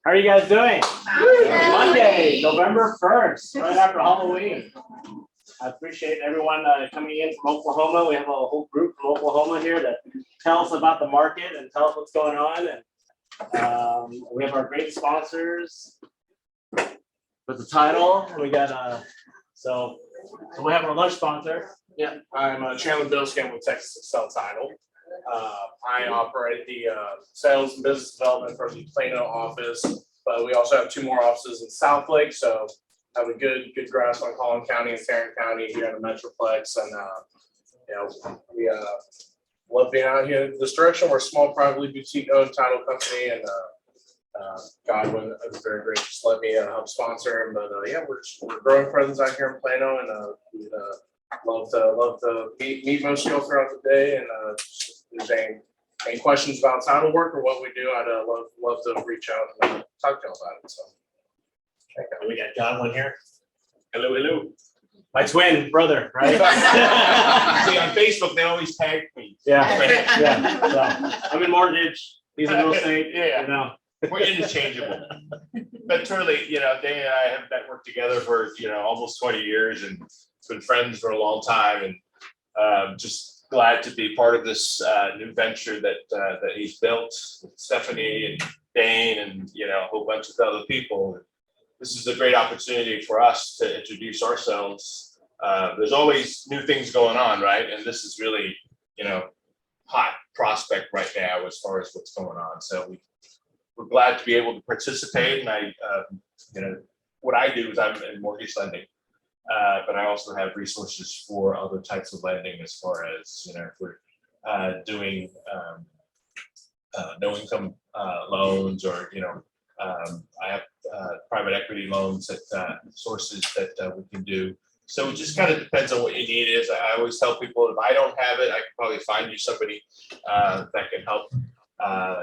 How are you guys doing? Monday, November 1st, right after Halloween. I appreciate everyone coming in from Oklahoma. We have a whole group from Oklahoma here that tell us about the market and tell us what's going on. And we have our great sponsors with the title. We got so we have our lunch sponsor. Yeah, I'm Chandler Bilskin with Texas Excel Title. I operate the sales and business development from the Plano office, but we also have 2 more offices in Southlake, so I have a good grasp on Collin County and Tarrant County here in the Metroplex, and we love being out here in this direction. We're a small, privately boutique-owned title company, and Godwin is very gracious to let me help sponsor him. But yeah, we're growing presence out here in Plano, and we'd love to meet most of you throughout the day. And if there's any questions about title work or what we do, I'd love to reach out and talk to you about it. So we got Godwin here. Hello. My twin brother, right? See, on Facebook, they always tag me. Yeah. So, I'm in mortgage. He's in real estate. Yeah. You know. We're interchangeable. But truly, Dana and I have networked together for, almost 20 years and been friends for a long time, and just glad to be part of this new venture that he's built with Stephanie and Dane and, a whole bunch of other people. This is a great opportunity for us to introduce ourselves. There's always new things going on, right? And this is really, hot prospect right now as far as what's going on. So we're glad to be able to participate. And what I do is I'm in mortgage lending, but I also have resources for other types of lending as far as, if we're doing no income loans, or, I have private equity loans that sources that we can do. So it just kind of depends on what your need is. I always tell people, if I don't have it, I can probably find you somebody that can help.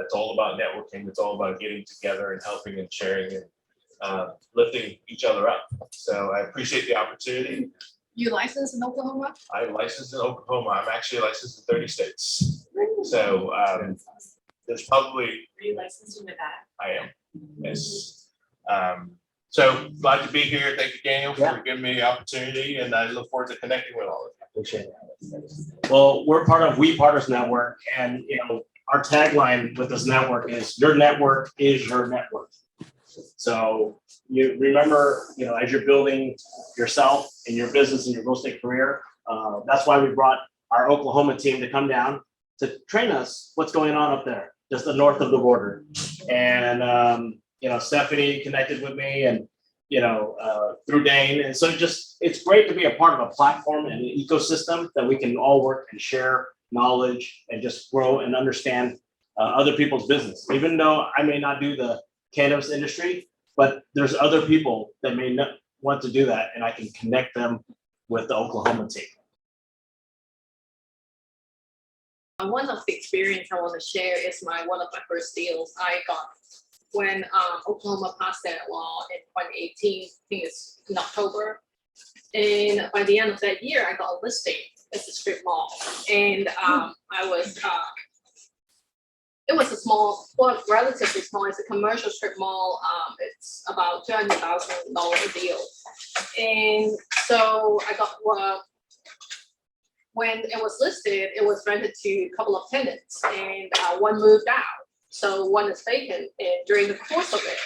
It's all about networking. It's all about getting together and helping and sharing and lifting each other up. So I appreciate the opportunity. You licensed in Oklahoma? I'm licensed in Oklahoma. I'm actually licensed in 30 states. So there's probably. Are you licensed in Nevada? I am. Yes. So glad to be here. Thank you, Daniel, for giving me the opportunity, and I look forward to connecting with all of you. Appreciate it. Well, we're part of We Partners Network, and our tagline with this network is "Your network is your network." So you remember, as you're building yourself and your business and your real estate career, that's why we brought our Oklahoma team to come down to train us what's going on up there, just the north of the border. And Stephanie connected with me, and through Dane, and so it's great to be a part of a platform and an ecosystem that we can all work and share knowledge and just grow and understand other people's business. Even though I may not do the cannabis industry, but there's other people that may not want to do that, and I can connect them with the Oklahoma team. One of the experience I want to share is one of my first deals I got when Oklahoma passed that law in 2018. I think it's in October. And by the end of that year, I got a listing as a strip mall. And it was a small, well, relatively small. It's a commercial strip mall. It's about $200,000 deal. And so I got, when it was listed, it was rented to a couple of tenants, and one moved out. So one is vacant, and during the course of it,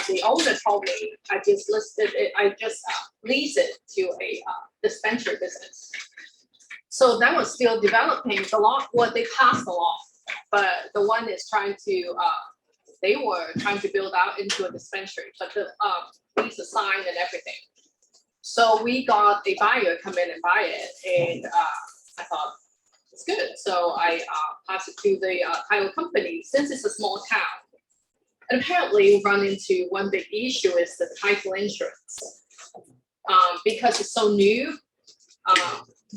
the owner told me I just leased it to a dispensary business. So that was still developing. The law, they passed the law, but the one is they were trying to build out into a dispensary, but the lease assigned and everything. So we got a buyer come in and buy it, and I thought, it's good. So I passed it to the title company, since it's a small town. And apparently we run into one big issue is the title insurance. Because it's so new,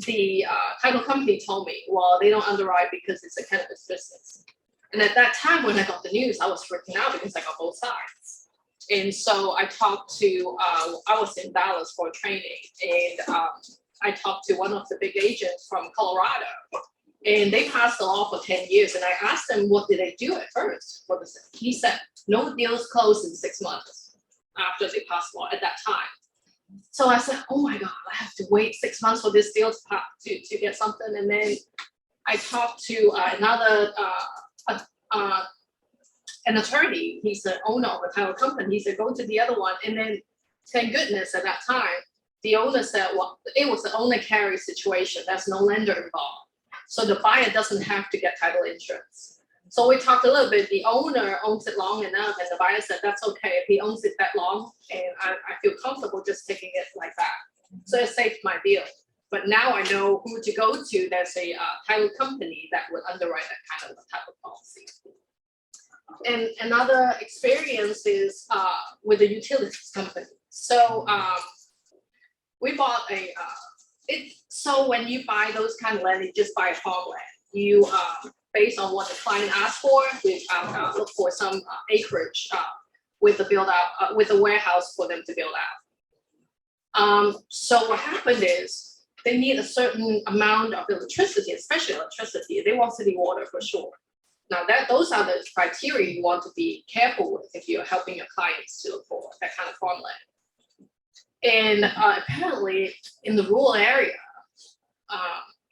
the title company told me, well, they don't underwrite because it's a cannabis business. And at that time when I got the news, I was freaking out because I got both sides. And so I talked to, I was in Dallas for training, and I talked to one of the big agents from Colorado, And they passed the law for 10 years. And I asked them, what did they do at first? He said, no deals closed in 6 months after they passed law at that time. So I said, oh my God, I have to wait 6 months for this deal to get something. And then I talked to another an attorney. He's the owner of a title company. He said, go to the other one. And then thank goodness at that time, the owner said, well, it was the owner carry situation. There's no lender involved. So the buyer doesn't have to get title insurance. So we talked a little bit. The owner owns it long enough, and the buyer said, that's okay. If he owns it that long, and I feel comfortable just taking it like that. So it saved my deal. But now I know who to go to. There's a title company that would underwrite that kind of type of policy. And another experience is with the utilities company. So we bought so when you buy those kind of land, you just buy farmland. You based on what the client asked for, we look for some acreage with the build out with a warehouse for them to build out. So what happened is they need a certain amount of electricity, especially electricity. They want city water for sure. Now those are the criteria you want to be careful with if you're helping your clients to look for that kind of farmland. And apparently in the rural area,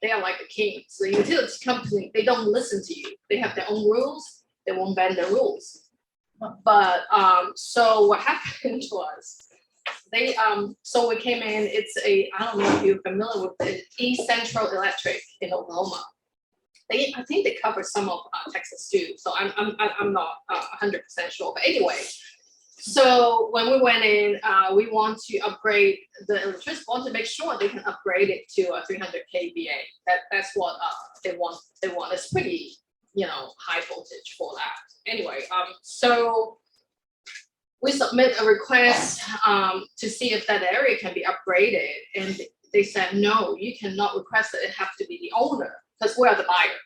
they are like the kings. The utility company, they don't listen to you. They have their own rules. They won't bend their rules. But so what happened was so we came in. I don't know if you're familiar with the East Central Electric in Oklahoma. I think they cover some of Texas too. So I'm not 100% sure. But anyway. So when we went in, we want to upgrade the electricity. Want to make sure they can upgrade it to a 300 kVA. That's what they want. It's pretty, high voltage for that. Anyway, so we submit a request to see if that area can be upgraded, and they said no, you cannot request it. It has to be the owner because we are the buyer.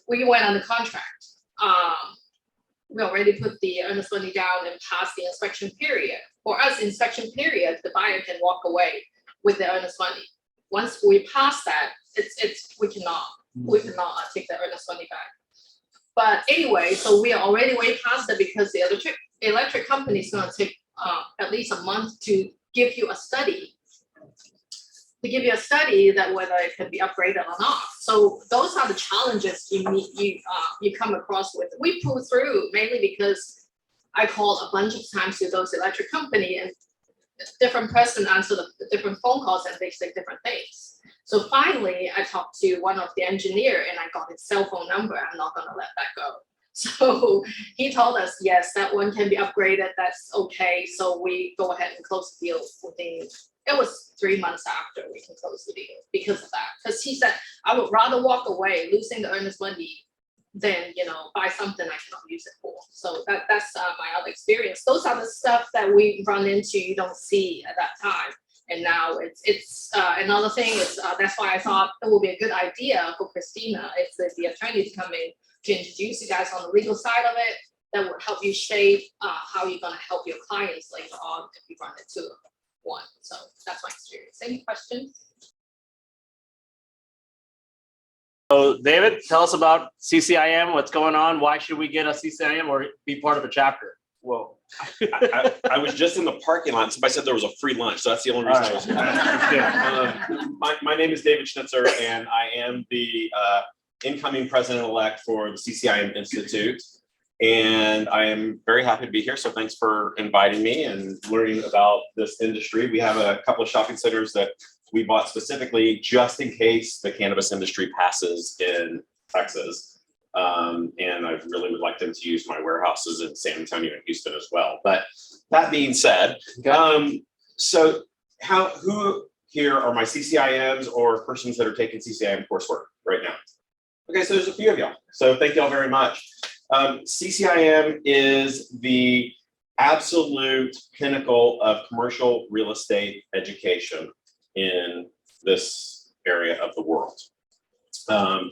We went on the contract. We already put the earnest money down and passed the inspection period. For us, inspection period, the buyer can walk away with the earnest money. Once we pass that, we cannot take the earnest money back. But anyway, so we are already way past it because the electric company is going to take at least a month to give you a study. That whether it can be upgraded or not. So those are the challenges you come across with. We pull through mainly because I called a bunch of times to those electric company, and different person answer the different phone calls and they say different things. So finally, I talked to one of the engineer and I got his cell phone number. I'm not gonna let that go. So he told us, yes, that one can be upgraded. That's okay. So we go ahead and close the deal within. It was 3 months after we can close the deal because of that. Because he said, I would rather walk away losing the earnest money than, buy something I cannot use it for. So that's my other experience. Those are the stuff that we run into, you don't see at that time. And now it's another thing is that's why I thought it would be a good idea for Christina if the attorney to come in to introduce you guys on the legal side of it. That would help you shape how you're going to help your clients later on if you run into one. So that's my experience. Any questions? So David, tell us about CCIM, what's going on? Why should we get a CCIM or be part of a chapter? Well, I was just in the parking lot and somebody said there was a free lunch, so that's the only reason I was here. My name is David Schnitzer, and I am the incoming president-elect for the CCIM Institute. And I am very happy to be here. So thanks for inviting me and learning about this industry. We have a couple of shopping centers that we bought specifically just in case the cannabis industry passes in Texas. And I really would like them to use my warehouses in San Antonio and Houston as well. But that being said, so who here are my CCIMs or persons that are taking CCIM coursework right now? Okay, so there's a few of y'all. So thank y'all very much. CCIM is the absolute pinnacle of commercial real estate education in this area of the world. I'm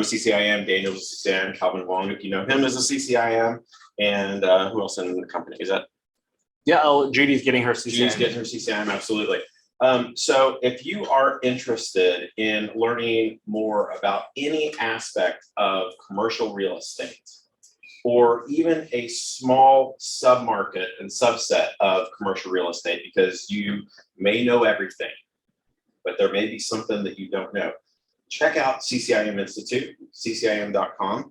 a CCIM, Daniel's a CCIM, Calvin Wong, if you know him, is a CCIM, and who else in the company? Is that? Yeah, Judy's getting her CCIM. Judy's getting her CCIM, absolutely. So if you are interested in learning more about any aspect of commercial real estate, or even a small submarket and subset of commercial real estate, because you may know everything, but there may be something that you don't know, check out CCIM Institute, ccim.com.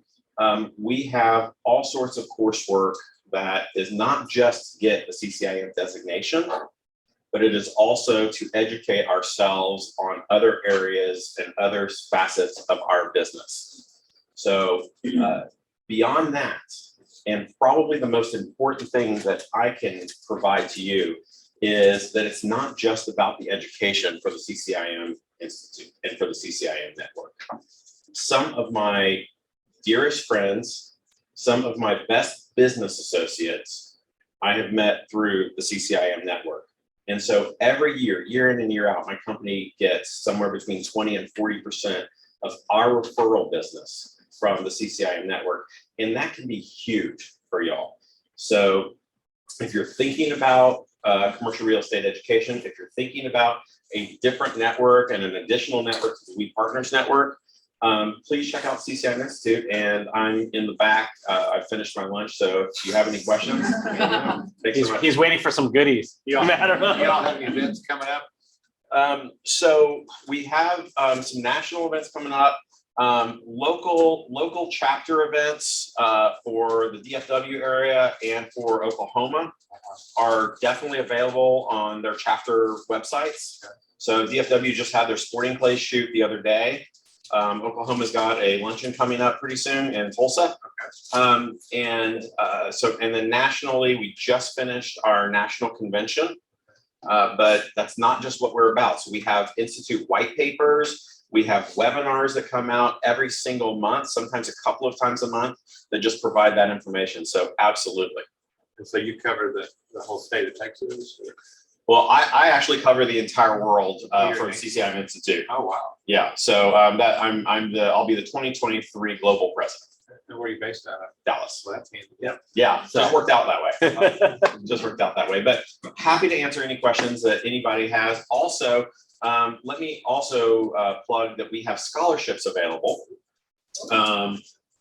We have all sorts of coursework that is not just to get the CCIM designation, but it is also to educate ourselves on other areas and other facets of our business. So beyond that, and probably the most important thing that I can provide to you is that it's not just about the education for the CCIM Institute and for the CCIM network. Some of my dearest friends, some of my best business associates, I have met through the CCIM network. And so every year, year in and year out, my company gets somewhere between 20 and 40% of our referral business from the CCIM network. And that can be huge for y'all. So if you're thinking about commercial real estate education, if you're thinking about a different network and an additional network to the We Partners network, please check out CCIM Institute. And I'm in the back. I finished my lunch, so if you have any questions, thanks so much. He's waiting for some goodies. You all have any events coming up? So we have some national events coming up. Local chapter events for the DFW area and for Oklahoma are definitely available on their chapter websites. So DFW just had their sporting clays shoot the other day. Oklahoma's got a luncheon coming up pretty soon in Tulsa. And then nationally, we just finished our national convention. But that's not just what we're about. So we have Institute white papers. We have webinars that come out every single month, sometimes a couple of times a month, that just provide that information. So absolutely. And so you cover the whole state of Texas? Well, I actually cover the entire world You're for amazing. CCIM Institute. Oh, wow. Yeah. So I'll be the 2023 global president. And where are you based out of? Dallas. Well, that's handy. Yeah. Just worked out that way. Just worked out that way. But happy to answer any questions that anybody has. Also, let me also plug that we have scholarships available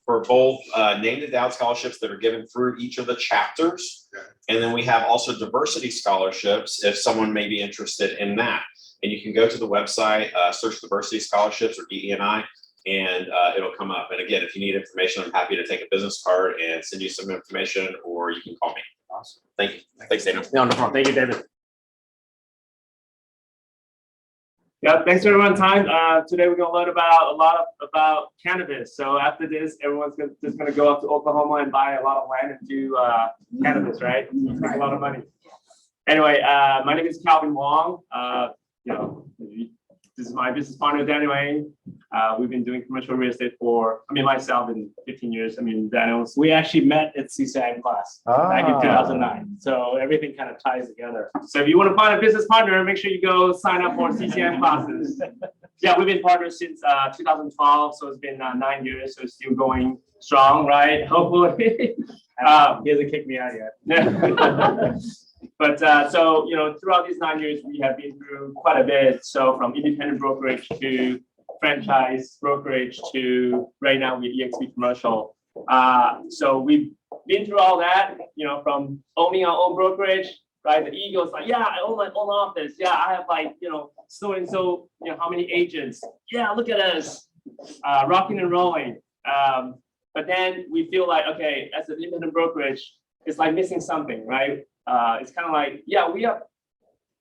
for both named endowed scholarships that are given through each of the chapters. Okay. And then we have also diversity scholarships if someone may be interested in that. And you can go to the website, search diversity scholarships or DE&I, and it'll come up. And again, if you need information, I'm happy to take a business card and send you some information, or you can call me. Awesome. Thank you. Thanks, Dana. No, no problem. Thank you, David. Yeah, thanks for everyone's time. Today we're gonna learn about cannabis. So after this, everyone's just gonna go up to Oklahoma and buy a lot of land and do cannabis, right? Make a lot of money. Anyway, my name is Calvin Wong. This is my business partner, Daniel Wayne. We've been doing commercial real estate for, myself in 15 years. Daniel's, we actually met at CCIM class back in 2009. So everything kind of ties together. So if you want to find a business partner, make sure you go sign up for CCIM classes. Yeah, we've been partners since 2012. So it's been 9 years. So it's still going strong, right? Hopefully. He hasn't kicked me out yet. But throughout these 9 years, we have been through quite a bit. So from independent brokerage to franchise brokerage to right now with EXP Commercial. So we've been through all that, from owning our own brokerage, right? The ego's like, yeah, I own my own office. Yeah, I have so and so, how many agents? Yeah, look at us, rocking and rolling. But then we feel like, okay, as an independent brokerage, it's like missing something, right? It's kind of like, yeah, we are,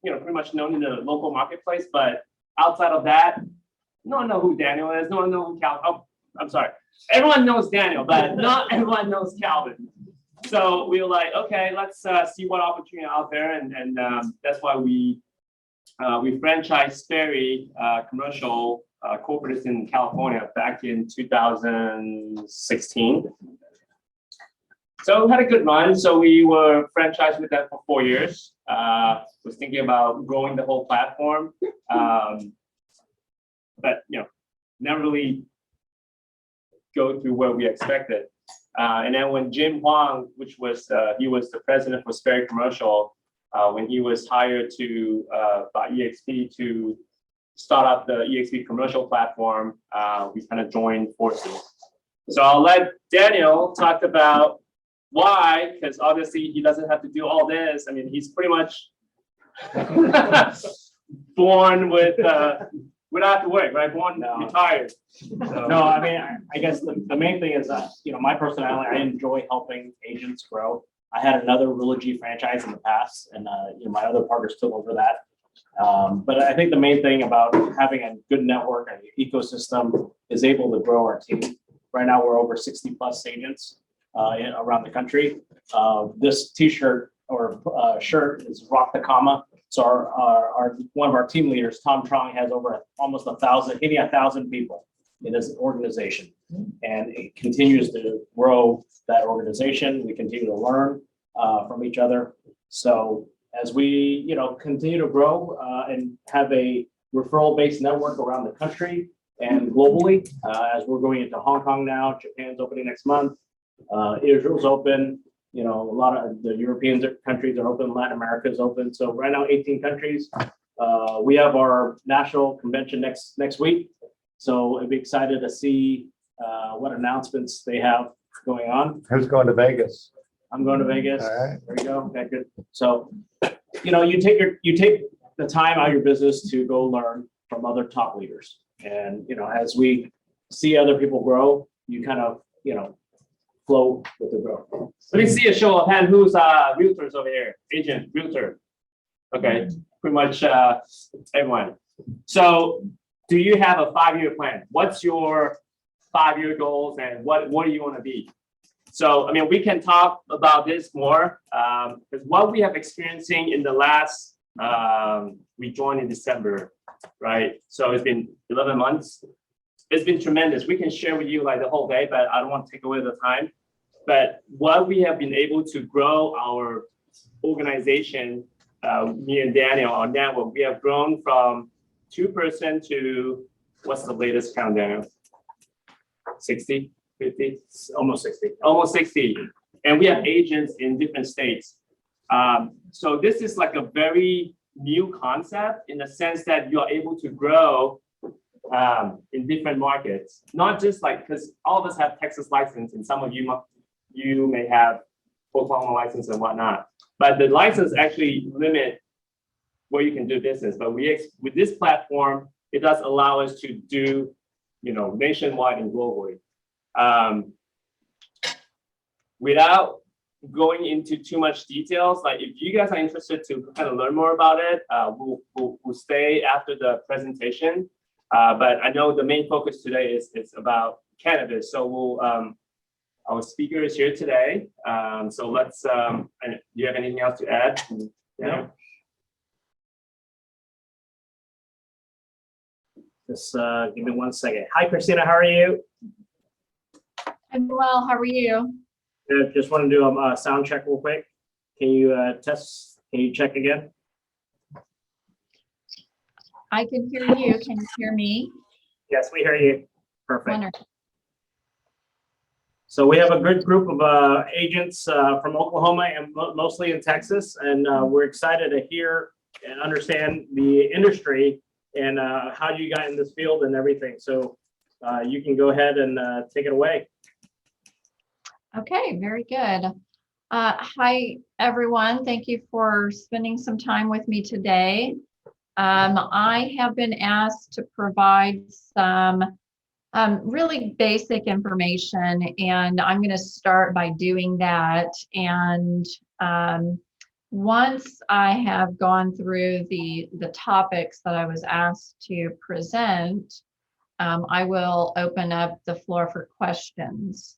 pretty much known in the local marketplace, but outside of that, no one knows who Daniel is. No one knows who Calvin. Oh, I'm sorry. Everyone knows Daniel, but not everyone knows Calvin. So we were like, okay, let's see what opportunity out there, and that's why we franchised Sperry Commercial Corporates in California back in 2016. So we had a good run. So we were franchised with them for 4 years. Was thinking about growing the whole platform, but never really go through where we expected. And then when Jim Huang, he was the president for Sperry Commercial, when he was hired by EXP to start up the EXP commercial platform. We kind of joined forces. So I'll let Daniel talk about why, because obviously he doesn't have to do all this. I mean, he's pretty much born without the work, right? Born retired. No, I mean, I guess the main thing is that, my personality, I enjoy helping agents grow. I had another Realogy franchise in the past, and my other partners took over that. But I think the main thing about having a good network and ecosystem is able to grow our team. Right now, we're over 60 plus agents around the country. This T-shirt or shirt is Rock the Comma. So our one of our team leaders, Tom Trong, has over almost 1,000, hitting 1,000 people in his organization, and it continues to grow that organization. We continue to learn from each other. So as we continue to grow and have a referral-based network around the country and globally, as we're going into Hong Kong now, Japan's opening next month, Israel's open. A lot of the European countries are open, Latin America is open. So right now, 18 countries. We have our national convention next week. So I'd be excited to see what announcements they have going on. Who's going to Vegas? I'm going to Vegas. All right. There you go. Okay, good. So, you take the time out of your business to go learn from other top leaders. And, as we see other people grow, you kind of, flow with the growth. Let me see a show of hand. Who's realtors over here? Agent, realtor. Okay, pretty much everyone. So do you have a 5-year plan? What's your 5-year goals and what do you want to be? So, I mean, we can talk about this more because what we have experiencing in the last, we joined in December, right? So it's been 11 months. It's been tremendous. We can share with you like the whole day, but I don't want to take away the time. But what we have been able to grow our organization, me and Daniel, our network, we have grown from 2% to what's the latest count, Daniel? 60, 50, almost 60. And we have agents in different states. So this is like a very new concept in the sense that you are able to grow in different markets, not just like, because all of us have Texas license and some of you may have Oklahoma license and whatnot, but the license actually limit where you can do business. But with this platform, it does allow us to do, nationwide and globally. Without going into too much details, like if you guys are interested to kind of learn more about it, we'll stay after the presentation. But I know the main focus today is about cannabis. So our speaker is here today. So let's, do you have anything else to add? No. Just give me 1 second. Hi, Christina, how are you? I'm well, how are you? Good. Just want to do a sound check real quick. Can you can you check again? I can hear you. Can you hear me? Yes, we hear you. Perfect. Wonderful. So we have a good group of agents from Oklahoma and mostly in Texas, and we're excited to hear and understand the industry and how you got in this field and everything. So you can go ahead and take it away. Okay, very good. Hi, everyone. Thank you for spending some time with me today. I have been asked to provide some really basic information, and I'm going to start by doing that. And once I have gone through the topics that I was asked to present, I will open up the floor for questions.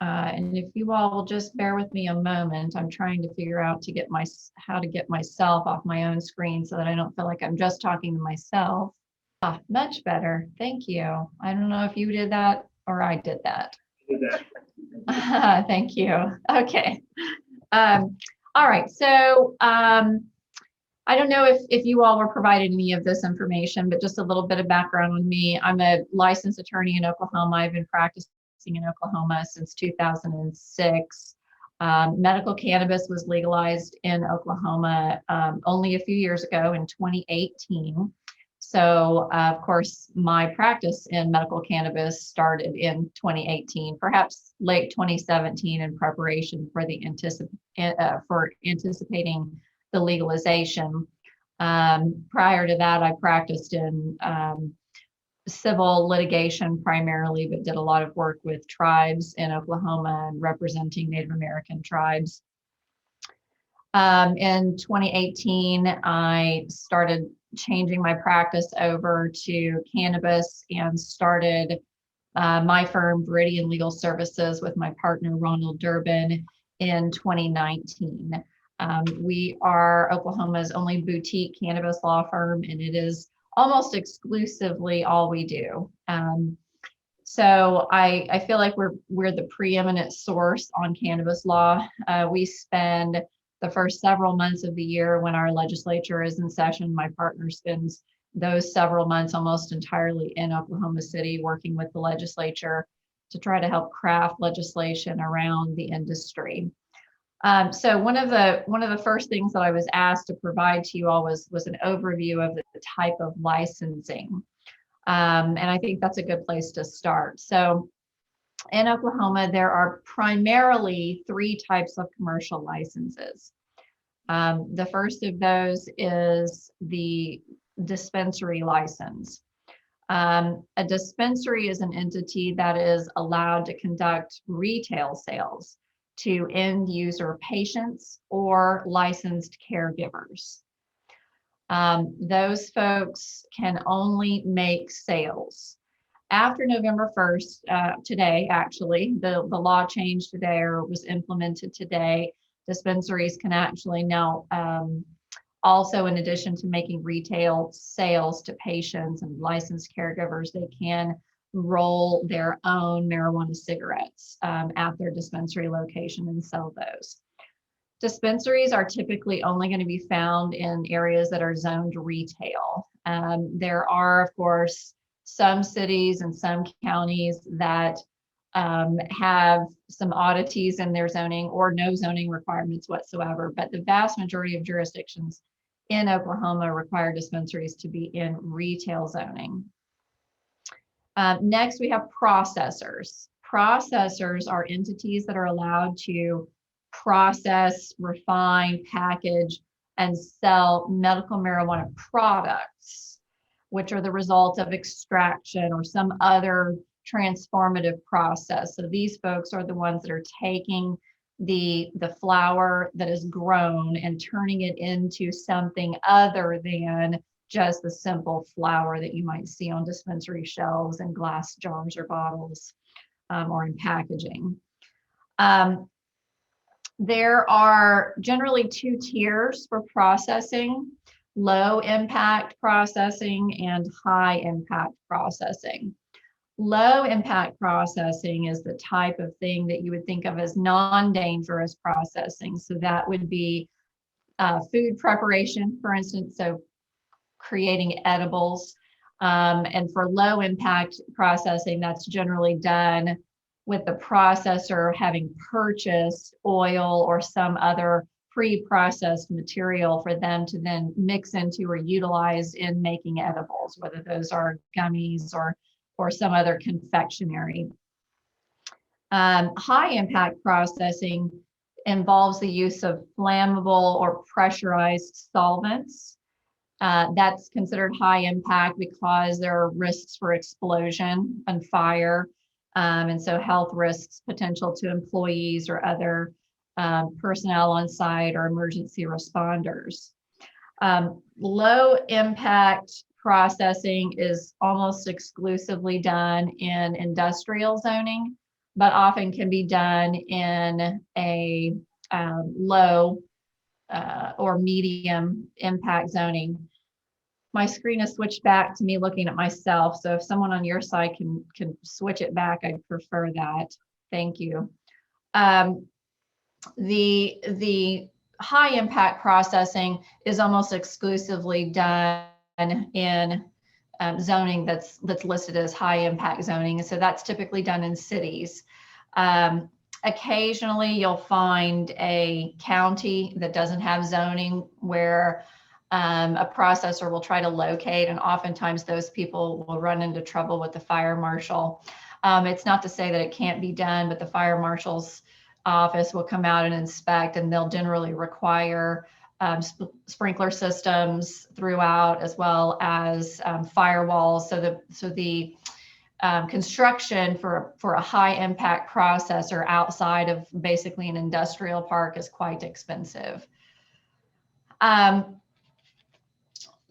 And if you all will just bear with me a moment, I'm trying to figure out how to get myself off my own screen so that I don't feel like I'm just talking to myself. Much better. Thank you. I don't know if you did that or I did that. Thank you. Okay. All right. So I don't know if you all were provided any of this information, but just a little bit of background on me. I'm a licensed attorney in Oklahoma. I've been practicing in Oklahoma since 2006. Medical cannabis was legalized in Oklahoma only a few years ago in 2018. So, of course, my practice in medical cannabis started in 2018, perhaps late 2017, in preparation for anticipating the legalization. Prior to that, I practiced in civil litigation primarily, but did a lot of work with tribes in Oklahoma and representing Native American tribes. In 2018, I started changing my practice over to cannabis and started my firm, Viridian Legal Services, with my partner, Ronald Durbin, in 2019. We are Oklahoma's only boutique cannabis law firm, and it is almost exclusively all we do. So I feel like we're the preeminent source on cannabis law. We spend the first several months of the year when our legislature is in session. My partner spends those several months almost entirely in Oklahoma City working with the legislature to try to help craft legislation around the industry. So one of the first things that I was asked to provide to you all was an overview of the type of licensing. And I think that's a good place to start. So in Oklahoma, there are primarily 3 types of commercial licenses. The first of those is the dispensary license. A dispensary is an entity that is allowed to conduct retail sales to end user patients or licensed caregivers. Those folks can only make sales. After November 1st, today actually, the law changed today or was implemented today, dispensaries can actually now also, in addition to making retail sales to patients and licensed caregivers, they can roll their own marijuana cigarettes at their dispensary location and sell those. Dispensaries are typically only going to be found in areas that are zoned retail. There are, of course, some cities and some counties that have some oddities in their zoning or no zoning requirements whatsoever, but the vast majority of jurisdictions in Oklahoma require dispensaries to be in retail zoning. Next, we have processors. Processors are entities that are allowed to process, refine, package, and sell medical marijuana products, which are the result of extraction or some other transformative process. So these folks are the ones that are taking the flower that is grown and turning it into something other than just the simple flower that you might see on dispensary shelves in glass jars or bottles or in packaging. There are generally 2 tiers for processing: low impact processing and high impact processing. Low impact processing is the type of thing that you would think of as non-dangerous processing. So that would be food preparation, for instance, so creating edibles. And for low impact processing, that's generally done with the processor having purchased oil or some other pre-processed material for them to then mix into or utilize in making edibles, whether those are gummies or some other confectionery. High impact processing involves the use of flammable or pressurized solvents. That's considered high impact because there are risks for explosion and fire, and so health risks potential to employees or other personnel on site or emergency responders. Low impact processing is almost exclusively done in industrial zoning, but often can be done in a low or medium impact zoning. My screen has switched back to me looking at myself, so if someone on your side can switch it back, I'd prefer that. Thank you. The high impact processing is almost exclusively done in zoning that's listed as high impact zoning. So that's typically done in cities. Occasionally, you'll find a county that doesn't have zoning where a processor will try to locate, and oftentimes those people will run into trouble with the fire marshal. It's not to say that it can't be done, but the fire marshal's office will come out and inspect, and they'll generally require sprinkler systems throughout, as well as firewalls. So the construction for a high impact processor outside of basically an industrial park is quite expensive.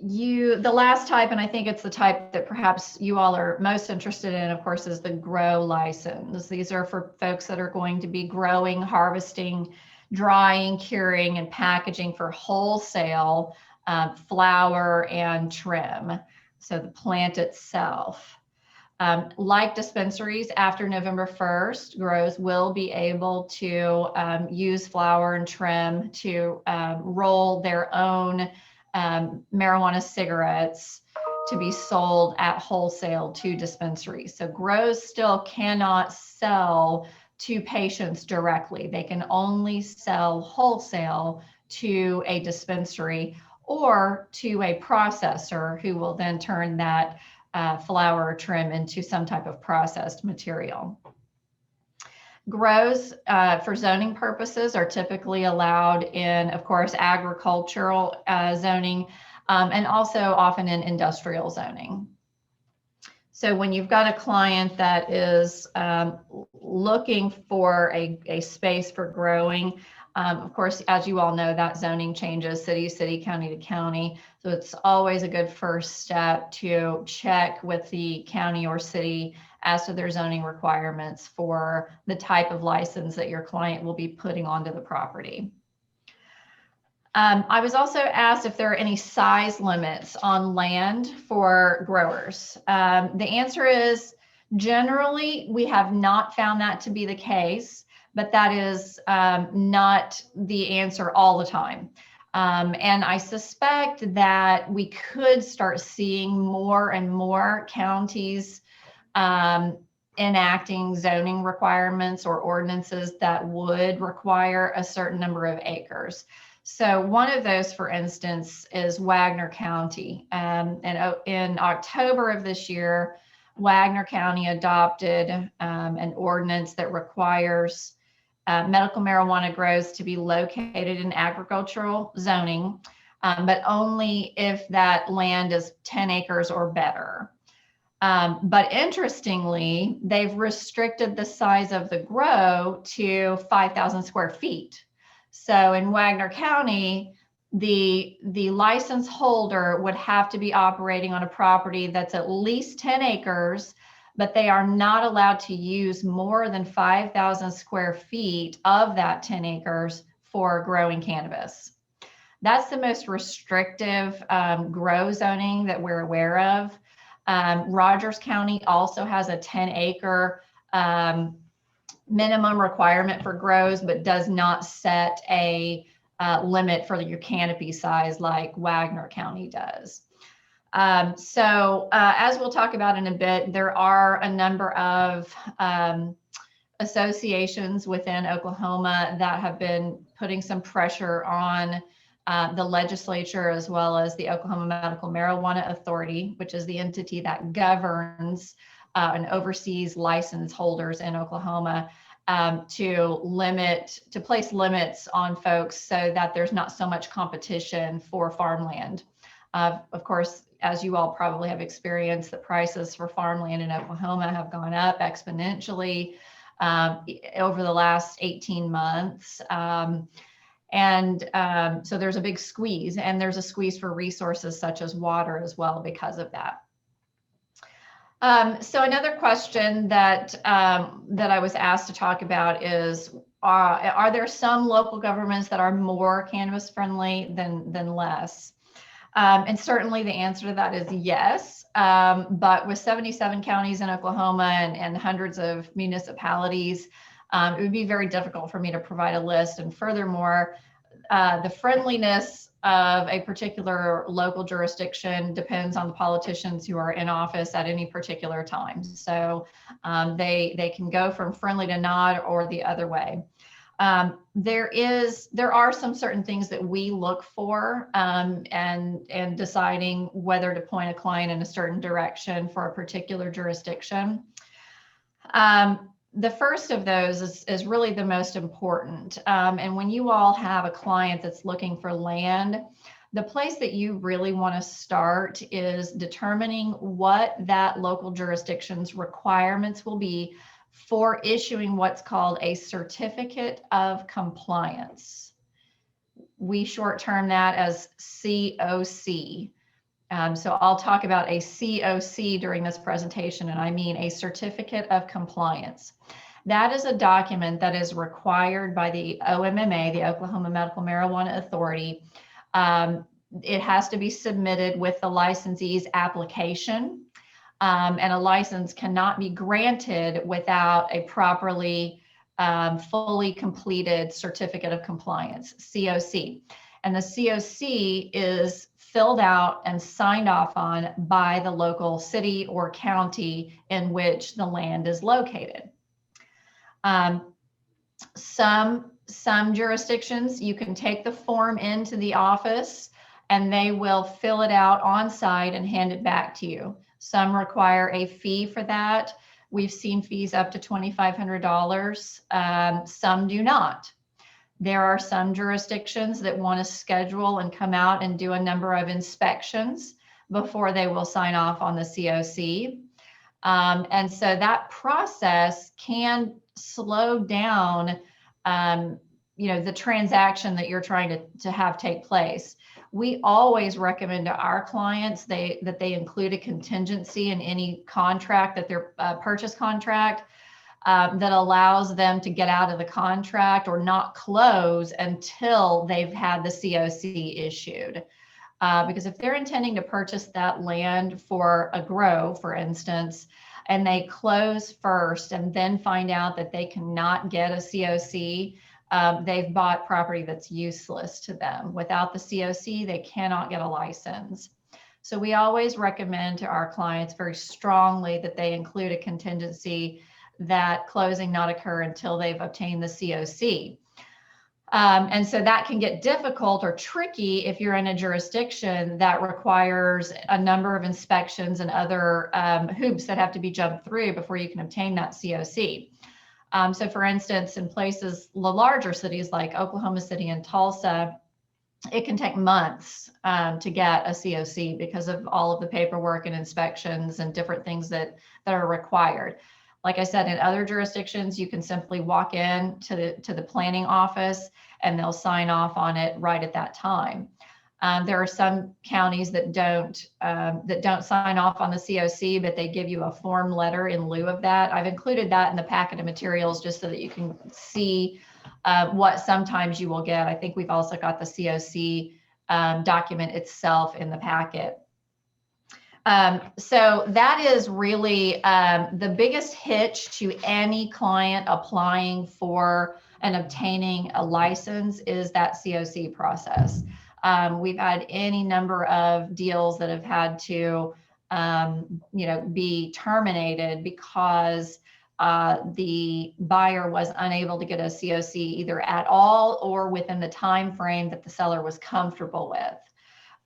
The last type, and I think it's the type that perhaps you all are most interested in, of course, is the grow license. These are for folks that are going to be growing, harvesting, drying, curing, and packaging for wholesale flower and trim. So the plant itself. Like dispensaries, after November 1st, grows will be able to use flower and trim to roll their own marijuana cigarettes to be sold at wholesale to dispensaries. So grows still cannot sell to patients directly. They can only sell wholesale to a dispensary or to a processor who will then turn that flower or trim into some type of processed material. Grows for zoning purposes are typically allowed in, of course, agricultural zoning and also often in industrial zoning. So when you've got a client that is looking for a space for growing, of course, as you all know, that zoning changes city to city, county to county. So it's always a good first step to check with the county or city as to their zoning requirements for the type of license that your client will be putting onto the property. I was also asked if there are any size limits on land for growers. The answer is generally we have not found that to be the case, but that is not the answer all the time. And I suspect that we could start seeing more and more counties enacting zoning requirements or ordinances that would require a certain number of acres. So one of those, for instance, is Wagner County. And in October of this year, Wagner County adopted an ordinance that requires medical marijuana grows to be located in agricultural zoning, but only if that land is 10 acres or better. But interestingly, they've restricted the size of the grow to 5,000 square feet. So in Wagner County, the license holder would have to be operating on a property that's at least 10 acres, but they are not allowed to use more than 5,000 square feet of that 10 acres for growing cannabis. That's the most restrictive grow zoning that we're aware of. Rogers County also has a 10-acre minimum requirement for grows, but does not set a limit for your canopy size like Wagner County does. So as we'll talk about in a bit, there are a number of associations within Oklahoma that have been putting some pressure on the legislature, as well as the Oklahoma Medical Marijuana Authority, which is the entity that governs and oversees license holders in Oklahoma, to place limits on folks so that there's not so much competition for farmland. Of course, as you all probably have experienced, the prices for farmland in Oklahoma have gone up exponentially over the last 18 months. So there's a big squeeze, and there's a squeeze for resources such as water as well because of that. So another question that I was asked to talk about is, are there some local governments that are more cannabis friendly than less? And certainly the answer to that is yes. But with 77 counties in Oklahoma and hundreds of municipalities, it would be very difficult for me to provide a list. And furthermore, the friendliness of a particular local jurisdiction depends on the politicians who are in office at any particular time. So they can go from friendly to not or the other way. There are some certain things that we look for and deciding whether to point a client in a certain direction for a particular jurisdiction. The first of those is really the most important. And when you all have a client that's looking for land, the place that you really want to start is determining what that local jurisdiction's requirements will be for issuing what's called a certificate of compliance. We short term that as COC. So I'll talk about a COC during this presentation, and I mean a certificate of compliance. That is a document that is required by the OMMA, the Oklahoma Medical Marijuana Authority. It has to be submitted with the licensee's application, and a license cannot be granted without a properly fully completed certificate of compliance, COC. And the COC is filled out and signed off on by the local city or county in which the land is located. Some jurisdictions, you can take the form into the office and they will fill it out on site and hand it back to you. Some require a fee for that. We've seen fees up to $2,500. Some do not. There are some jurisdictions that want to schedule and come out and do a number of inspections before they will sign off on the COC. And so that process can slow down, the transaction that you're trying to have take place. We always recommend to our clients that they include a contingency in any contract, that their purchase contract, that allows them to get out of the contract or not close until they've had the COC issued. Because if they're intending to purchase that land for a grow, for instance, and they close first and then find out that they cannot get a COC, they've bought property that's useless to them. Without the COC, they cannot get a license. So we always recommend to our clients very strongly that they include a contingency that closing not occur until they've obtained the COC. And so that can get difficult or tricky if you're in a jurisdiction that requires a number of inspections and other hoops that have to be jumped through before you can obtain that COC. So for instance, in places, the larger cities like Oklahoma City and Tulsa, it can take months to get a COC because of all of the paperwork and inspections and different things that are required. Like I said, in other jurisdictions, you can simply walk in to the planning office and they'll sign off on it right at that time. There are some counties that don't sign off on the COC, but they give you a form letter in lieu of that. I've included that in the packet of materials just so that you can see what sometimes you will get. I think we've also got the COC document itself in the packet. So that is really the biggest hitch to any client applying for and obtaining a license is that COC process. We've had any number of deals that have had to, be terminated because the buyer was unable to get a COC either at all or within the time frame that the seller was comfortable with.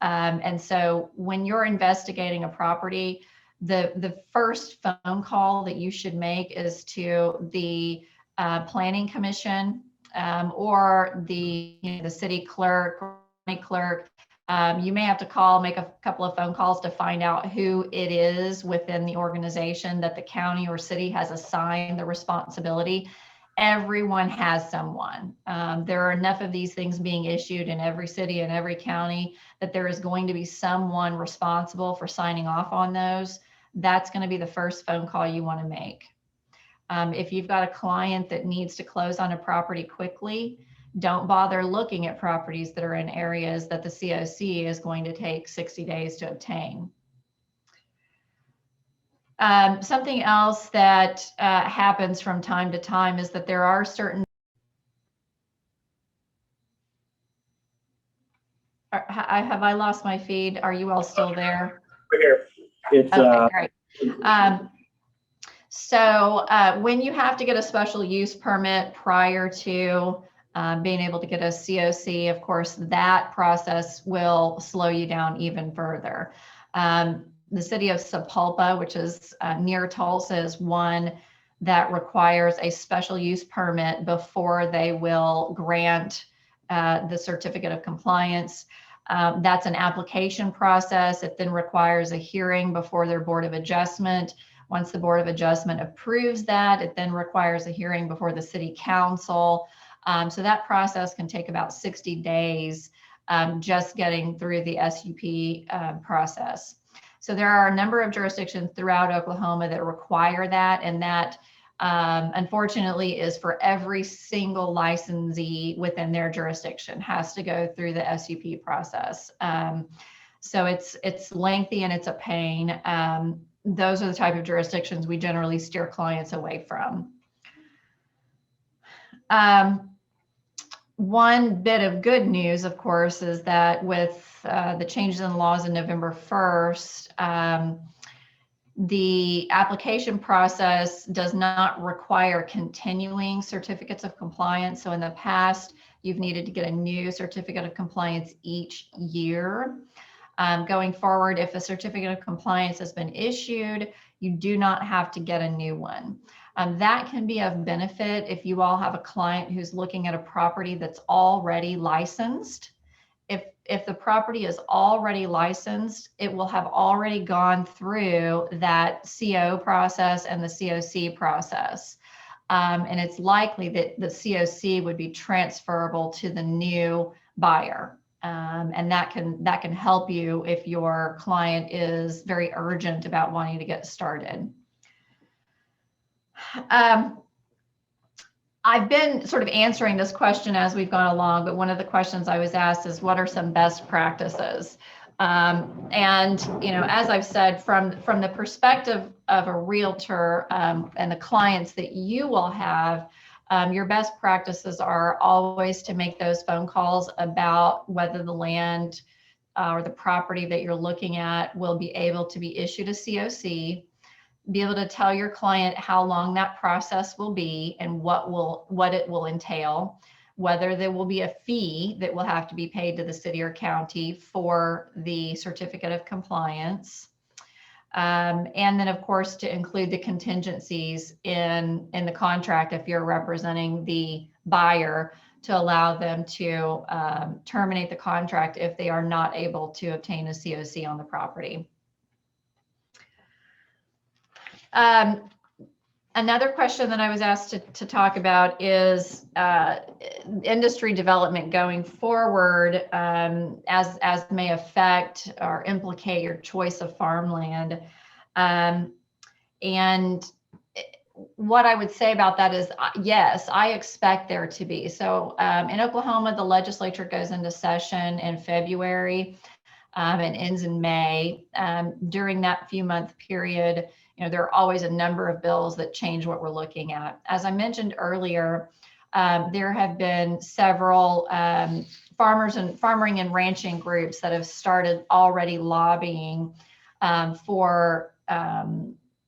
And so when you're investigating a property, the first phone call that you should make is to the planning commission or the city clerk or county clerk. You may have to call, make a couple of phone calls to find out who it is within the organization that the county or city has assigned the responsibility. Everyone has someone. There are enough of these things being issued in every city and every county that there is going to be someone responsible for signing off on those. That's going to be the first phone call you want to make. If you've got a client that needs to close on a property quickly, don't bother looking at properties that are in areas that the COC is going to take 60 days to obtain. Something else that happens from time to time is that there are certain. have I lost my feed? Are you all still there? We're here. It's, Okay, great. So when you have to get a special use permit prior to being able to get a COC, of course, that process will slow you down even further. The city of Sapulpa, which is near Tulsa, is one that requires a special use permit before they will grant the certificate of compliance. That's an application process. It then requires a hearing before their Board of Adjustment. Once the Board of Adjustment approves that, it then requires a hearing before the City Council. So that process can take about 60 days just getting through the SUP process. So there are a number of jurisdictions throughout Oklahoma that require that, and that unfortunately is for every single licensee within their jurisdiction has to go through the SUP process. So it's lengthy and it's a pain. Those are the type of jurisdictions we generally steer clients away from. One bit of good news, of course, is that with the changes in laws on November 1st, the application process does not require continuing certificates of compliance. So in the past, you've needed to get a new certificate of compliance each year. Going forward, if a certificate of compliance has been issued, you do not have to get a new one. That can be of benefit if you all have a client who's looking at a property that's already licensed. If the property is already licensed, it will have already gone through that CO process and the COC process. And it's likely that the COC would be transferable to the new buyer. And that can help you if your client is very urgent about wanting to get started. I've been sort of answering this question as we've gone along, but one of the questions I was asked is, what are some best practices? And, you know, as I've said, from the perspective of a realtor and the clients that you will have, your best practices are always to make those phone calls about whether the land or the property that you're looking at will be able to be issued a COC. Be able to tell your client how long that process will be and what it will entail, whether there will be a fee that will have to be paid to the city or county for the certificate of compliance. And then, of course, to include the contingencies in the contract if you're representing the buyer, to allow them to terminate the contract if they are not able to obtain a COC on the property. Another question that I was asked to talk about is industry development going forward, as may affect or implicate your choice of farmland. And what I would say about that is, yes, I expect there to be. So in Oklahoma, the legislature goes into session in February and ends in May. During that few-month period, you know, there are always a number of bills that change what we're looking at. As I mentioned earlier, there have been several farming and ranching groups that have started already lobbying for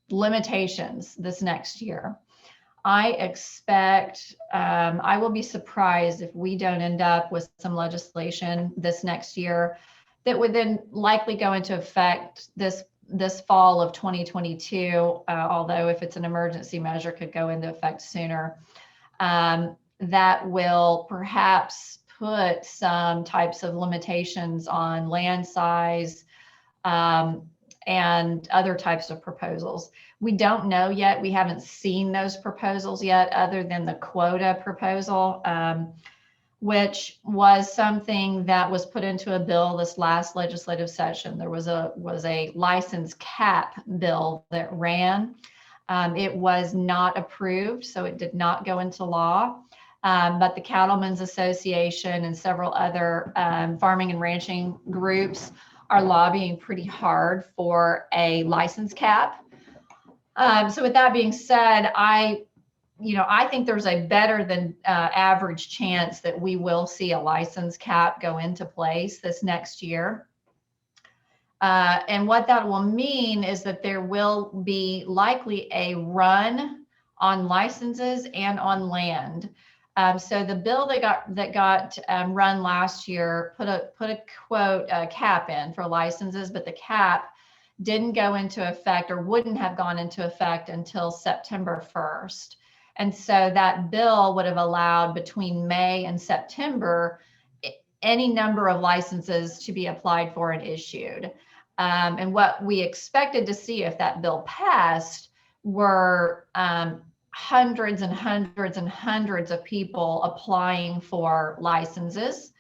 limitations this next year. I expect, I will be surprised if we don't end up with some legislation this next year that would then likely go into effect this fall of 2022, although if it's an emergency measure, could go into effect sooner, that will perhaps put some types of limitations on land size and other types of proposals. We don't know yet. We haven't seen those proposals yet, other than the quota proposal, which was something that was put into a bill this last legislative session. There was a license cap bill that ran. It was not approved, so it did not go into law. But the Cattlemen's Association and several other farming and ranching groups are lobbying pretty hard for a license cap. So with that being said, I think there's a better than average chance that we will see a license cap go into place this next year. And what that will mean is that there will be likely a run on licenses and on land. So the bill that got run last year put a quote cap in for licenses, but the cap didn't go into effect or wouldn't have gone into effect until September 1st. And so that bill would have allowed between May and September any number of licenses to be applied for and issued. And what we expected to see if that bill passed were hundreds and hundreds and hundreds of people applying for licenses.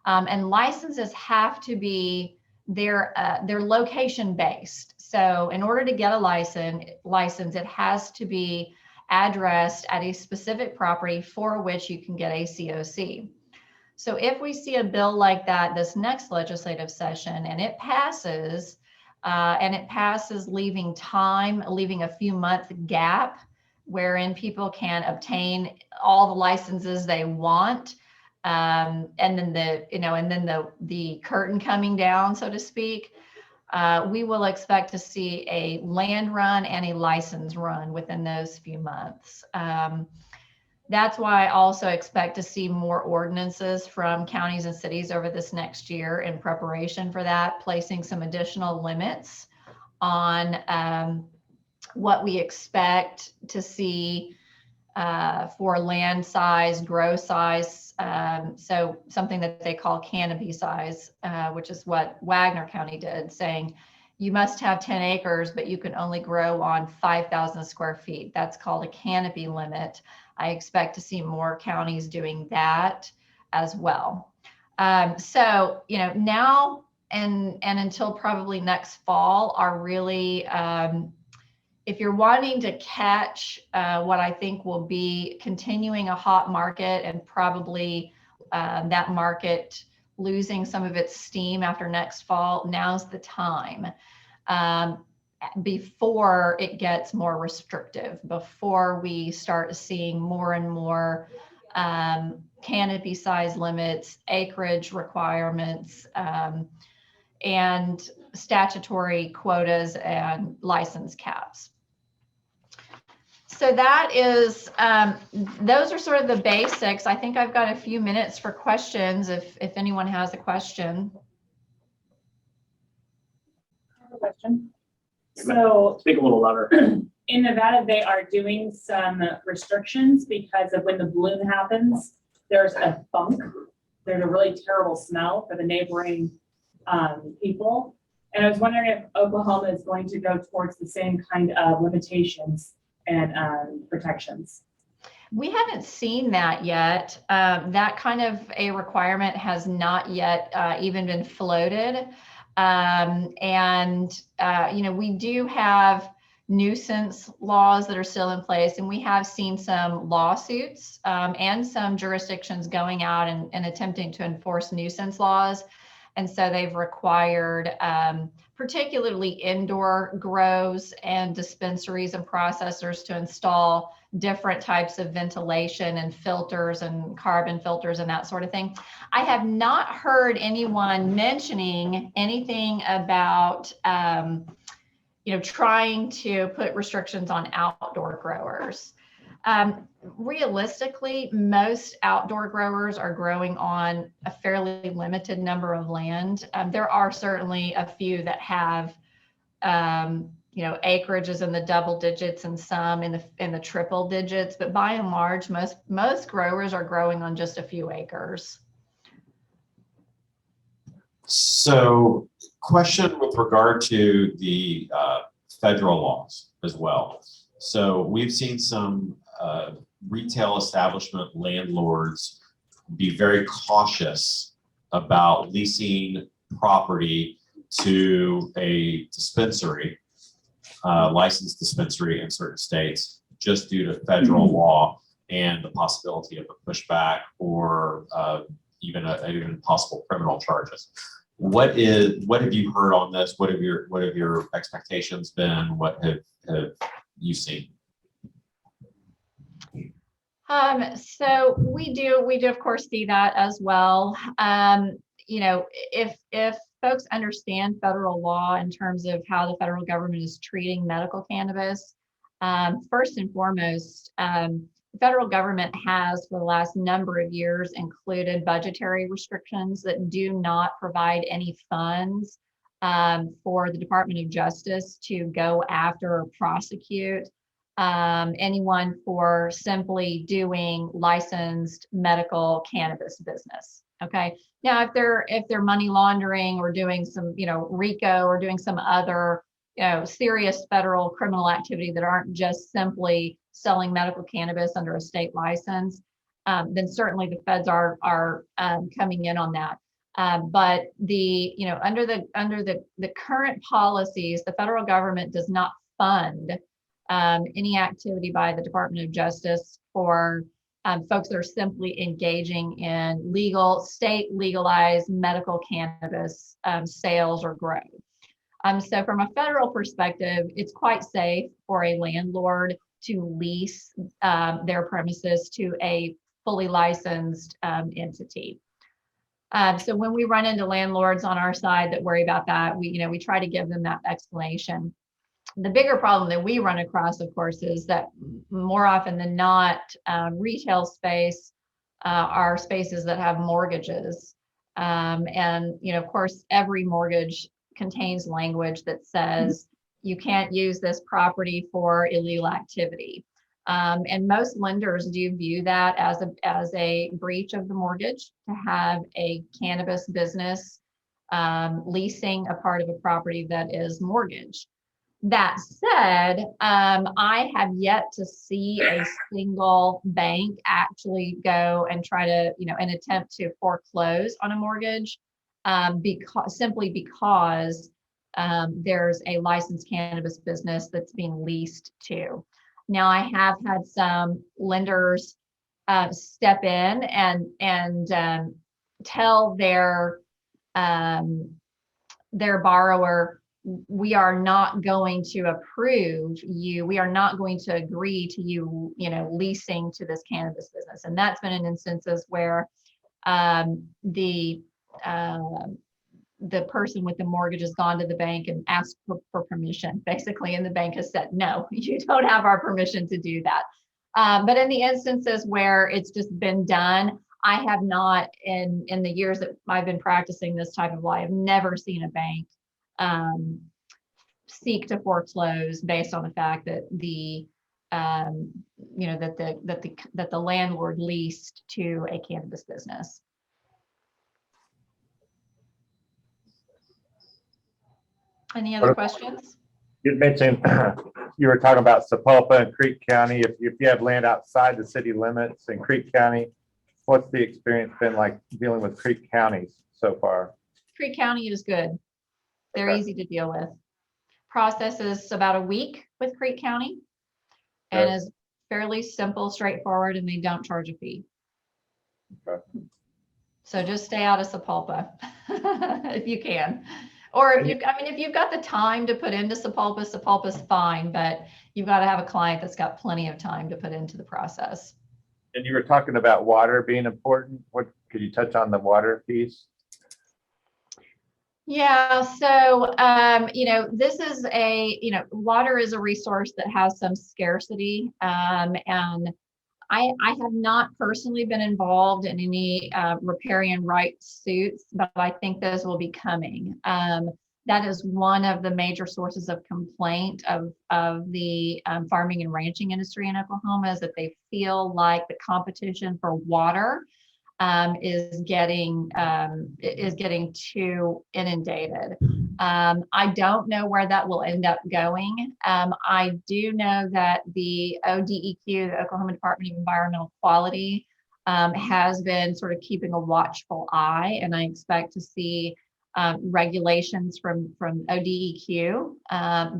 And licenses have to be they're location based. So in order to get a license, it has to be addressed at a specific property for which you can get a COC. So if we see a bill like that this next legislative session and it passes leaving a few month gap wherein people can obtain all the licenses they want, and then the curtain coming down, so to speak, we will expect to see a land run and a license run within those few months. That's why I also expect to see more ordinances from counties and cities over this next year in preparation for that, placing some additional limits on what we expect to see for land size, grow size. So something that they call canopy size, which is what Wagner County did, saying you must have 10 acres, but you can only grow on 5,000 square feet. That's called a canopy limit. I expect to see more counties doing that as well. So, now and until probably next fall are really, if you're wanting to catch what I think will be continuing a hot market and probably that market losing some of its steam after next fall, now's the time. Before it gets more restrictive, before we start seeing more and more canopy size limits, acreage requirements, and statutory quotas and license caps. So that is, those are sort of the basics. I think I've got a few minutes for questions if anyone has a question. Question. So Speak a little louder. in Nevada, they are doing some restrictions because of when the bloom happens, there's a funk. There's a really terrible smell for the neighboring people. And I was wondering if Oklahoma is going to go towards the same kind of limitations and protections. We haven't seen that yet. That kind of a requirement has not yet even been floated. We do have nuisance laws that are still in place, and we have seen some lawsuits and some jurisdictions going out and attempting to enforce nuisance laws. And so they've required particularly indoor grows and dispensaries and processors to install different types of ventilation and filters and carbon filters and that sort of thing. I have not heard anyone mentioning anything about trying to put restrictions on outdoor growers. Realistically, most outdoor growers are growing on a fairly limited number of land. There are certainly a few that have acreages in the double digits and some in the triple digits, but by and large, most growers are growing on just a few acres. So, question with regard to the federal laws as well. So we've seen some retail establishment landlords be very cautious about leasing property to a dispensary, licensed dispensary in certain states, just due to federal law and the possibility of a pushback or even possible criminal charges. What have you heard on this? What have your expectations been? What have you seen? So we do of course see that as well. You know, if folks understand federal law in terms of how the federal government is treating medical cannabis, first and foremost, the federal government has for the last number of years included budgetary restrictions that do not provide any funds for the Department of Justice to go after or prosecute anyone for simply doing licensed medical cannabis business. Okay. Now, if they're money laundering or doing some, you know, RICO or doing some other, you know, serious federal criminal activity that aren't just simply selling medical cannabis under a state license, then certainly the feds are coming in on that. But you know, under the current policies, the federal government does not fund any activity by the Department of Justice for folks that are simply engaging in state legalized medical cannabis sales or growth. So from a federal perspective, it's quite safe for a landlord to lease their premises to a fully licensed entity. So when we run into landlords on our side that worry about that, we try to give them that explanation. The bigger problem that we run across, of course, is that more often than not, retail space are spaces that have mortgages. And, you know, of course, every mortgage contains language that says you can't use this property for illegal activity. And most lenders do view that as a breach of the mortgage to have a cannabis business leasing a part of a property that is mortgaged. That said, I have yet to see a single bank actually go and try to, you know, an attempt to foreclose on a mortgage simply because there's a licensed cannabis business that's being leased to. Now, I have had some lenders step in and tell their borrower, we are not going to approve you. We are not going to agree to you, you know, leasing to this cannabis business. And that's been in instances where the person with the mortgage has gone to the bank and asked for permission, basically, and the bank has said, no, you don't have our permission to do that. But in the instances where it's just been done, I have not, in the years that I've been practicing this type of law, I've never seen a bank seek to foreclose based on the fact that the landlord leased to a cannabis business. Any other questions? You mentioned you were talking about Sapulpa and Creek County. If you have land outside the city limits in Creek County, what's the experience been like dealing with Creek counties so far? Creek County is good. They're Okay. easy to deal with. Process is about a week with Creek County and is fairly simple, straightforward, and they don't charge a fee. Okay. So just stay out of Sapulpa if you can. Or if you've got the time to put into Sapulpa, Sapulpa's fine, but you've got to have a client that's got plenty of time to put into the process. And you were talking about water being important. What could you touch on the water piece? Yeah, so this is water is a resource that has some scarcity, and I have not personally been involved in any riparian rights suits, but I think those will be coming. That is one of the major sources of complaint of the farming and ranching industry in Oklahoma, is that they feel like the competition for water is getting too inundated. I don't know where that will end up going. I do know that the ODEQ, the Oklahoma Department of Environmental Quality, has been sort of keeping a watchful eye, and I expect to see regulations from ODEQ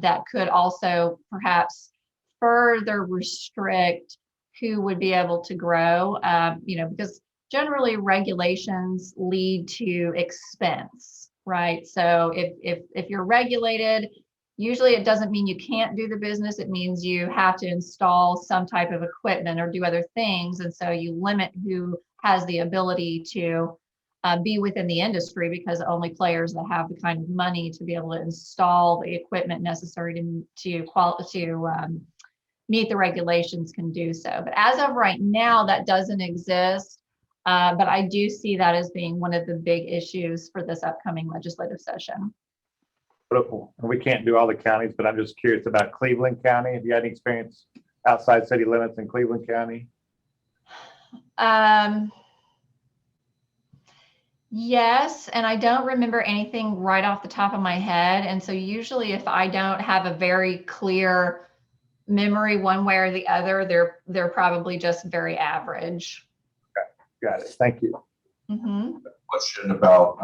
that could also perhaps further restrict who would be able to grow, because generally regulations lead to expense, right? So if you're regulated, Usually it doesn't mean you can't do the business. It means you have to install some type of equipment or do other things. And so you limit who has the ability to be within the industry, because only players that have the kind of money to be able to install the equipment necessary to meet the regulations can do so. But as of right now, that doesn't exist. But I do see that as being one of the big issues for this upcoming legislative session. We can't do all the counties, but I'm just curious about Cleveland County. Have you had any experience outside city limits in Cleveland County? Yes, and I don't remember anything right off the top of my head. And so usually if I don't have a very clear memory one way or the other, they're probably just very average. Got it. Thank you. Mm-hmm. Question about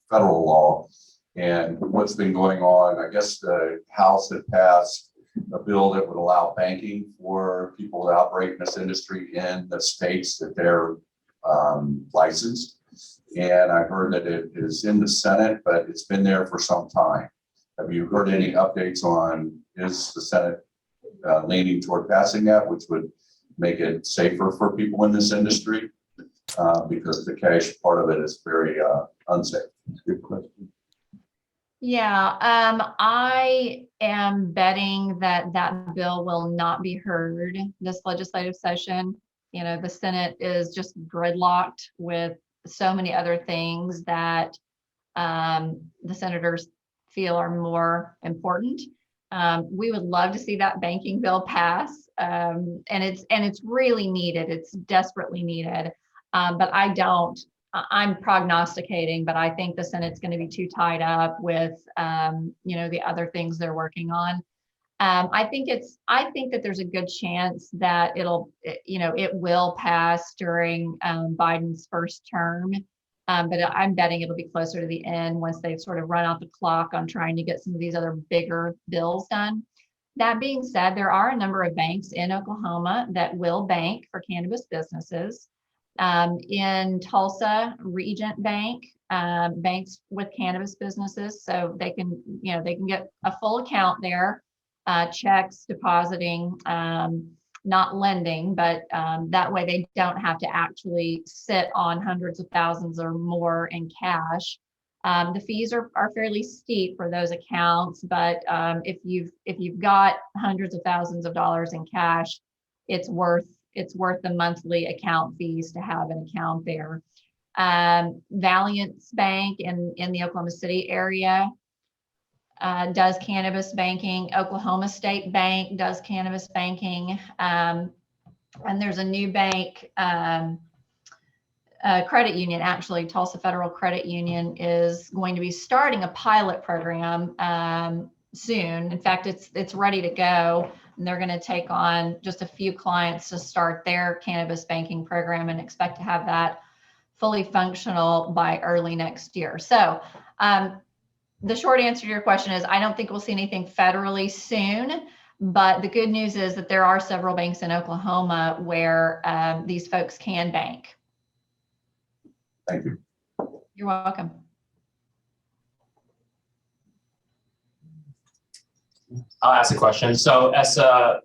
federal law and what's been going on. I guess the House had passed a bill that would allow banking for people to operate in this industry in the states that they're licensed. And I heard that it is in the Senate, but it's been there for some time. Have you heard any updates on, is the Senate leaning toward passing that, which would make it safer for people in this industry? Because the cash part of it is very unsafe. Good question. Yeah, I am betting that that bill will not be heard this legislative session. You know, the Senate is just gridlocked with so many other things that the senators feel are more important. We would love to see that banking bill pass, and it's really needed. It's desperately needed. But I'm prognosticating, but I think the Senate's going to be too tied up with, the other things they're working on. I think that there's a good chance that it will pass during Biden's first term. But I'm betting it'll be closer to the end once they've sort of run out the clock on trying to get some of these other bigger bills done. That being said, there are a number of banks in Oklahoma that will bank for cannabis businesses. In Tulsa, Regent Bank banks with cannabis businesses, so they can get a full account there, checks, depositing, not lending, but that way they don't have to actually sit on hundreds of thousands or more in cash. The fees are fairly steep for those accounts, but if you've got hundreds of thousands of dollars in cash, it's worth the monthly account fees to have an account there. Valiance Bank in the Oklahoma City area does cannabis banking. Oklahoma State Bank does cannabis banking. And there's a new bank, credit union, actually, Tulsa Federal Credit Union is going to be starting a pilot program soon. In fact, it's ready to go. And they're going to take on just a few clients to start their cannabis banking program and expect to have that fully functional by early next year. So the short answer to your question is I don't think we'll see anything federally soon, but the good news is that there are several banks in Oklahoma where these folks can bank. Thank you. You're welcome. I'll ask a question. So as a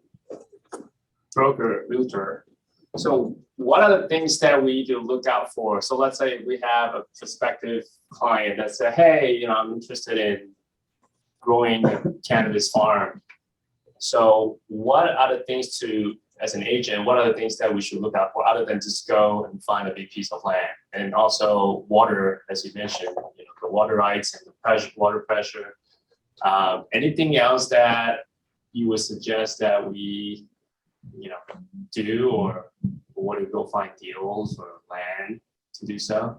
broker, realtor, so what are the things that we need to look out for? So let's say we have a prospective client that said, hey, I'm interested in growing a cannabis farm. So what are the things as an agent, what are the things that we should look out for other than just go and find a big piece of land? And also water, as you mentioned, the water rights and the water pressure. Anything else that you would suggest that we, do or want to go find deals or land to do so?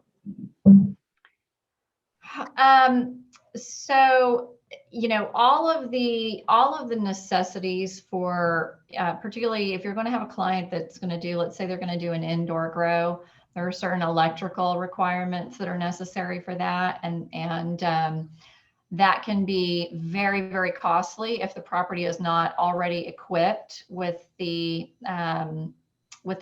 So, all of the necessities for, particularly if you're going to have a client that's going to do, let's say they're going to do an indoor grow, there are certain electrical requirements that are necessary for that. And that can be very, very costly if the property is not already equipped with the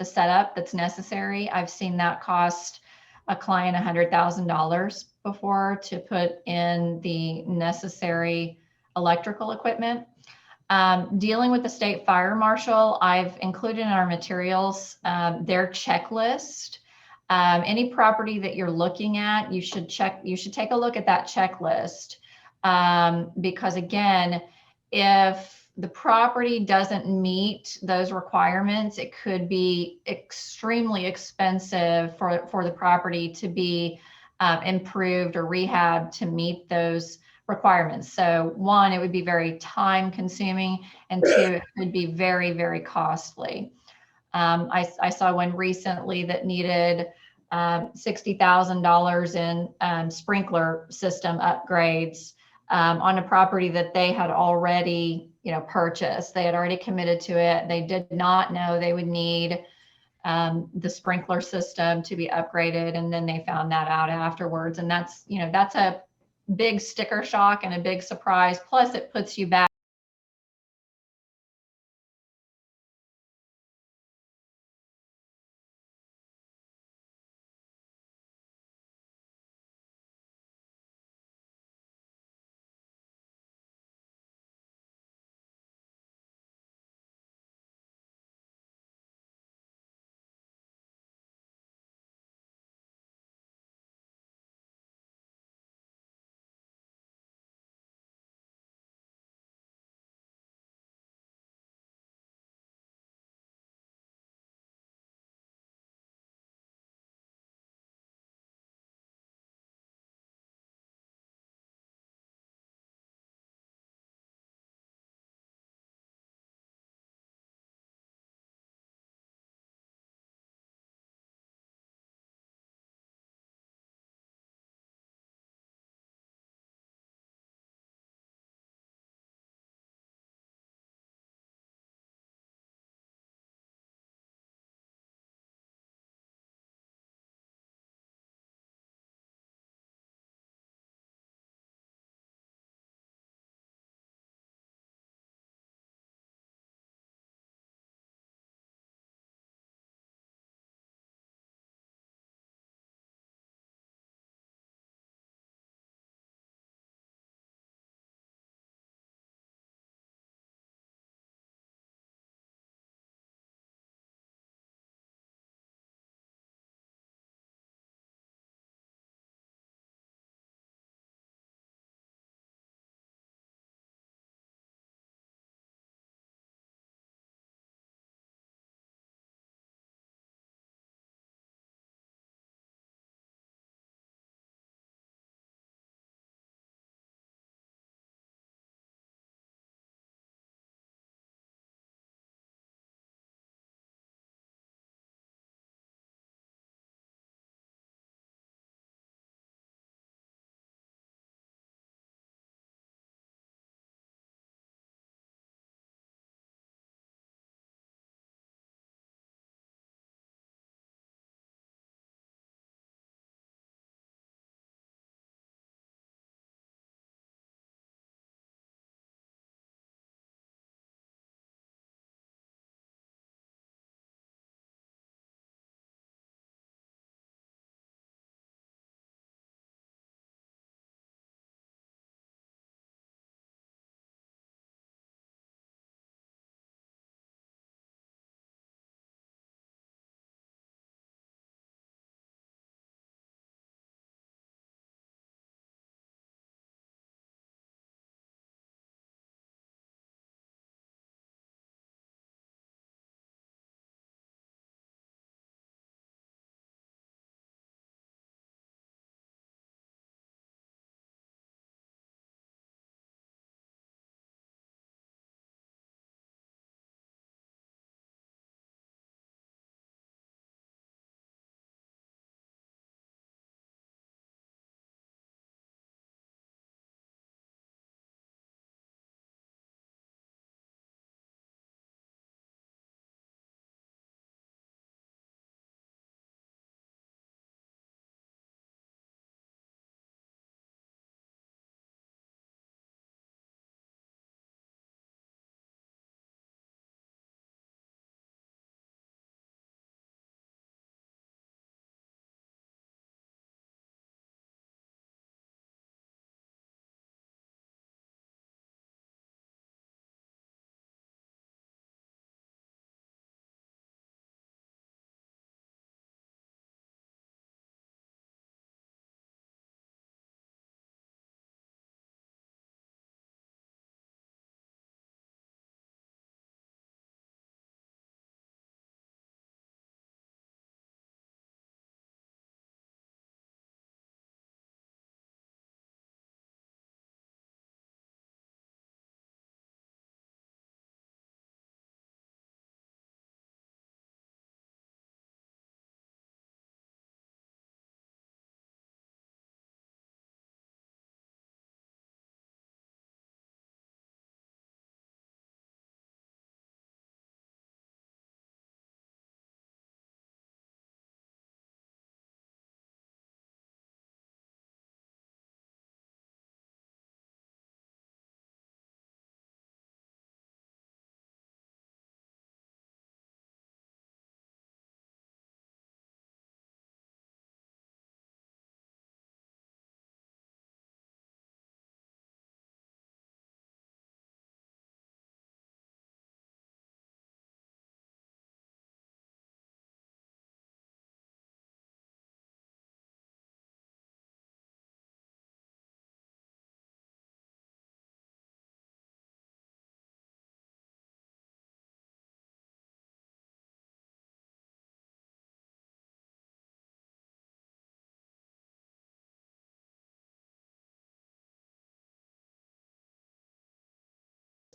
setup that's necessary. I've seen that cost a client $100,000 before to put in the necessary electrical equipment. Dealing with the state fire marshal, I've included in our materials their checklist. Any property that you're looking at, you should take a look at that checklist. Because again, if the property doesn't meet those requirements, it could be extremely expensive for the property to be improved or rehabbed to meet those requirements. So one, it would be very time consuming, and two, it could be very, very costly. I saw one recently that needed $60,000 in sprinkler system upgrades on a property that they had already, purchased. They had already committed to it. They did not know they would need the sprinkler system to be upgraded, and then they found that out afterwards. And that's a big sticker shock and a big surprise. Plus, it puts you back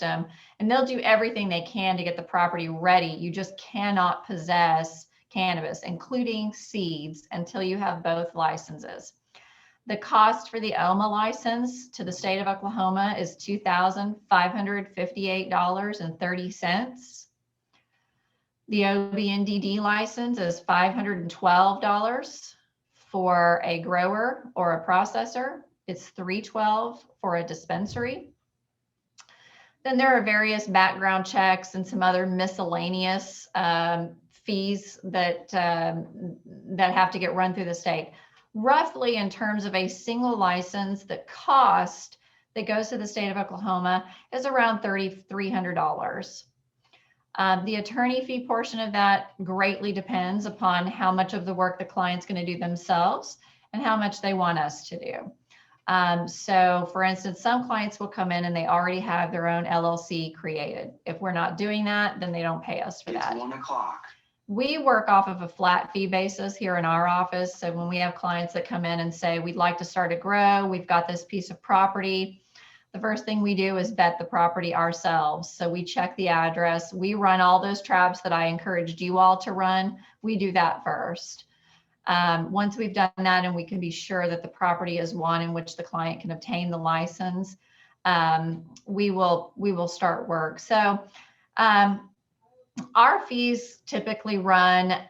system, and they'll do everything they can to get the property ready. You just cannot possess cannabis, including seeds, until you have both licenses. The cost for the OMA license to the state of Oklahoma is $2,558.30. The OBNDD license is $512 for a grower or a processor. It's $312 for a dispensary. Then there are various background checks and some other miscellaneous fees that have to get run through the state. Roughly, in terms of a single license, the cost that goes to the state of Oklahoma is around $3,300. The attorney fee portion of that greatly depends upon how much of the work the client's going to do themselves and how much they want us to do. So for instance, some clients will come in and they already have their own LLC created. If we're not doing that, then they don't pay us for that. It's 1 o'clock. We work off of a flat fee basis here in our office. So when we have clients that come in and say, we'd like to start a grow, we've got this piece of property, the first thing we do is vet the property ourselves. So we check the address. We run all those traps that I encouraged you all to run. We do that first. Once we've done that and we can be sure that the property is one in which the client can obtain the license, we will start work. So our fees typically run,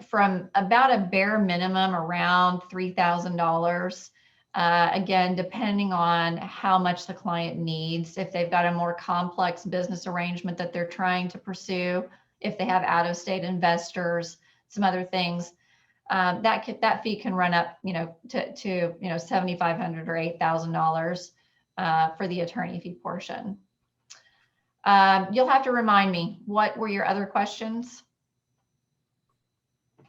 from about a bare minimum around $3,000. Again, depending on how much the client needs, if they've got a more complex business arrangement that they're trying to pursue, if they have out-of-state investors, some other things, that fee can run up, to $7,500 or $8,000 for the attorney fee portion. You'll have to remind me, what were your other questions?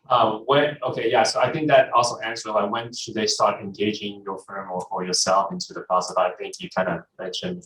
So I think that also answers like when should they start engaging your firm or yourself into the process. I think you kind of mentioned,